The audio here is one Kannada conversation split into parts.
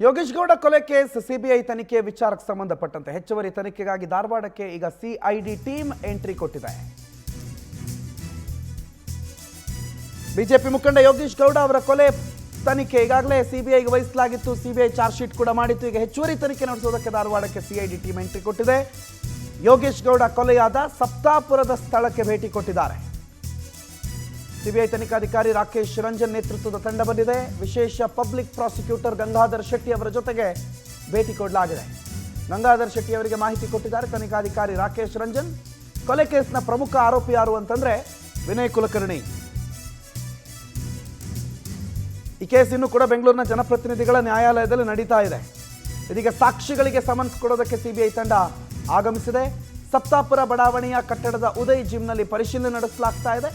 ಯೋಗೇಶ್ ಗೌಡ ಕೊಲೆ ಕೇಸ್ ಸಿಬಿಐ ತನಿಖೆ ವಿಚಾರಕ್ಕೆ ಸಂಬಂಧಪಟ್ಟಂತೆ ಹೆಚ್ಚುವರಿ ತನಿಖೆಗಾಗಿ ಧಾರವಾಡಕ್ಕೆ ಈಗ ಸಿಐಡಿ ಟೀಮ್ ಎಂಟ್ರಿ ಕೊಟ್ಟಿದೆ. ಬಿಜೆಪಿ ಮುಖಂಡ ಯೋಗೇಶ್ ಗೌಡ ಅವರ ಕೊಲೆ ತನಿಖೆ ಈಗಾಗಲೇ ಸಿಬಿಐಗೆ ವಹಿಸಲಾಗಿತ್ತು. ಸಿಬಿಐ ಚಾರ್ಜ್ ಶೀಟ್ ಕೂಡ ಮಾಡಿತ್ತು. ಈಗ ಹೆಚ್ಚುವರಿ ತನಿಖೆ ನಡೆಸೋದಕ್ಕೆ ಧಾರವಾಡಕ್ಕೆ ಸಿಐಡಿ ಟೀಮ್ ಎಂಟ್ರಿ ಕೊಟ್ಟಿದೆ. ಯೋಗೇಶ್ ಗೌಡ ಕೊಲೆಯಾದ ಸಪ್ತಾಪುರದ ಸ್ಥಳಕ್ಕೆ ಭೇಟಿ ಕೊಟ್ಟಿದ್ದಾರೆ. ಸಿಬಿಐ ತನಿಖಾಧಿಕಾರಿ ರಾಕೇಶ್ ರಂಜನ್ ನೇತೃತ್ವದ ತಂಡ ಬಂದಿದೆ. ವಿಶೇಷ ಪಬ್ಲಿಕ್ ಪ್ರಾಸಿಕ್ಯೂಟರ್ ಗಂಗಾಧರ್ ಶೆಟ್ಟಿ ಅವರ ಜೊತೆಗೆ ಭೇಟಿ ಕೊಡಲಾಗಿದೆ. ಗಂಗಾಧರ್ ಶೆಟ್ಟಿ ಅವರಿಗೆ ಮಾಹಿತಿ ಕೊಟ್ಟಿದ್ದಾರೆ ತನಿಖಾಧಿಕಾರಿ ರಾಕೇಶ್ ರಂಜನ್. ಕೊಲೆ ಕೇಸ್ನ ಪ್ರಮುಖ ಆರೋಪಿ ಯಾರು ಅಂತಂದ್ರೆ ವಿನಯ್ ಕುಲಕರ್ಣಿ. ಈ ಕೇಸ್ ಇನ್ನೂ ಕೂಡ ಬೆಂಗಳೂರಿನ ಜನಪ್ರತಿನಿಧಿಗಳ ನ್ಯಾಯಾಲಯದಲ್ಲಿ ನಡೀತಾ ಇದೆ. ಇದೀಗ ಸಾಕ್ಷಿಗಳಿಗೆ ಸಮನ್ಸ್ ಕೊಡೋದಕ್ಕೆ ಸಿಬಿಐ ತಂಡ ಆಗಮಿಸಿದೆ. ಸಪ್ತಾಪುರ ಬಡಾವಣೆಯ ಕಟ್ಟಡದ ಉದಯ್ ಜಿಮ್ನಲ್ಲಿ ಪರಿಶೀಲನೆ ನಡೆಸಲಾಗ್ತಾ ಇದೆ.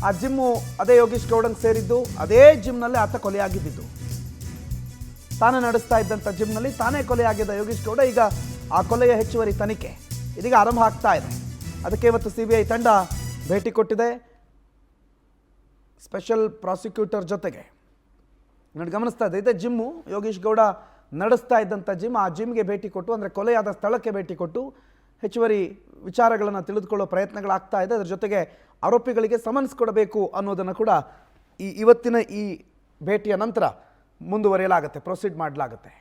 ಆ ಜಿಮ್ಮು ಅದೇ ಯೋಗೇಶ್ ಗೌಡಂಗೆ ಸೇರಿದ್ದು. ಅದೇ ಜಿಮ್ನಲ್ಲಿ ಆತ ಕೊಲೆಯಾಗಿದ್ದು. ತಾನೇ ನಡೆಸ್ತಾ ಇದ್ದಂಥ ಜಿಮ್ನಲ್ಲಿ ತಾನೇ ಕೊಲೆಯಾಗಿದ್ದ ಯೋಗೇಶ್ ಗೌಡ. ಈಗ ಆ ಕೊಲೆಯ ಹೆಚ್ಚುವರಿ ತನಿಖೆ ಇದೀಗ ಆರಂಭ ಆಗ್ತಾ ಇದೆ. ಅದಕ್ಕೆ ಇವತ್ತು ಸಿಬಿಐ ತಂಡ ಭೇಟಿ ಕೊಟ್ಟಿದೆ ಸ್ಪೆಷಲ್ ಪ್ರಾಸಿಕ್ಯೂಟರ್ ಜೊತೆಗೆ. ನೋಡಿ, ಗಮನಿಸ್ತಾ ಇದೆ, ಇದೇ ಜಿಮ್ಮು ಯೋಗೇಶ್ ಗೌಡ ನಡೆಸ್ತಾ ಇದ್ದಂಥ ಜಿಮ್. ಆ ಜಿಮ್ಗೆ ಭೇಟಿ ಕೊಟ್ಟು, ಅಂದರೆ ಕೊಲೆಯಾದ ಸ್ಥಳಕ್ಕೆ ಭೇಟಿ ಕೊಟ್ಟು ಹೆಚ್ಚುವರಿ ವಿಚಾರಗಳನ್ನು ತಿಳಿದುಕೊಳ್ಳೋ ಪ್ರಯತ್ನಗಳಾಗ್ತಾ ಇದೆ. ಅದರ ಜೊತೆಗೆ ಆರೋಪಿಗಳಿಗೆ ಸಮನ್ಸ್ ಕೊಡಬೇಕು ಅನ್ನೋದನ್ನು ಕೂಡ ಇವತ್ತಿನ ಈ ಭೇಟಿಯ ನಂತರ ಮುಂದುವರಿಯಲಾಗುತ್ತೆ, ಪ್ರೊಸೀಡ್ ಮಾಡಲಾಗುತ್ತೆ.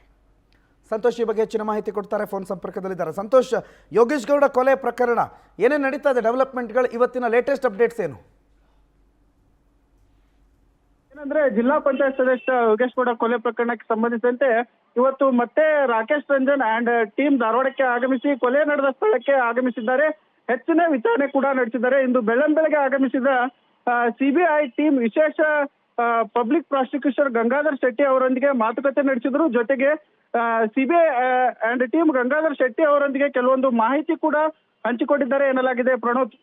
ಸಂತೋಷ್ ಈ ಬಗ್ಗೆ ಹೆಚ್ಚಿನ ಮಾಹಿತಿ ಕೊಡ್ತಾರೆ, ಫೋನ್ ಸಂಪರ್ಕದಲ್ಲಿದ್ದಾರೆ. ಸಂತೋಷ್, ಯೋಗೇಶ್ ಗೌಡ ಕೊಲೆ ಪ್ರಕರಣ ಏನೇನು ನಡೀತಾ ಇದೆ, ಡೆವಲಪ್ಮೆಂಟ್ಗಳು, ಇವತ್ತಿನ ಲೇಟೆಸ್ಟ್ ಅಪ್ಡೇಟ್ಸ್ ಏನು? ಏನಂದ್ರೆ ಜಿಲ್ಲಾ ಪಂಚಾಯತ್ ಸದಸ್ಯ ಯೋಗೇಶ್ ಗೌಡ ಕೊಲೆ ಪ್ರಕರಣಕ್ಕೆ ಸಂಬಂಧಿಸಿದಂತೆ ಇವತ್ತು ಮತ್ತೆ ರಾಕೇಶ್ ರಂಜನ್ ಅಂಡ್ ಟೀಮ್ ಧಾರವಾಡಕ್ಕೆ ಆಗಮಿಸಿ ಕೊಲೆ ನಡೆದ ಸ್ಥಳಕ್ಕೆ ಆಗಮಿಸಿದ್ದಾರೆ. ಹೆಚ್ಚಿನ ವಿಚಾರಣೆ ಕೂಡ ನಡೆಸಿದ್ದಾರೆ. ಇಂದು ಬೆಳ್ಳಂಬೆಳಗ್ಗೆ ಆಗಮಿಸಿದ ಸಿಬಿಐ ಟೀಮ್ ವಿಶೇಷ ಪಬ್ಲಿಕ್ ಪ್ರಾಸಿಕ್ಯೂಷನ್ ಗಂಗಾಧರ್ ಶೆಟ್ಟಿ ಅವರೊಂದಿಗೆ ಮಾತುಕತೆ ನಡೆಸಿದ್ರು. ಜೊತೆಗೆ CBI and team Gangadhar Shetty ಅವರೊಂದಿಗೆ ಕೆಲವೊಂದು ಮಾಹಿತಿ ಕೂಡ ಹಂಚಿಕೊಂಡಿದ್ದಾರೆ ಎನ್ನಲಾಗಿದೆ. ಪ್ರಣೋತ್.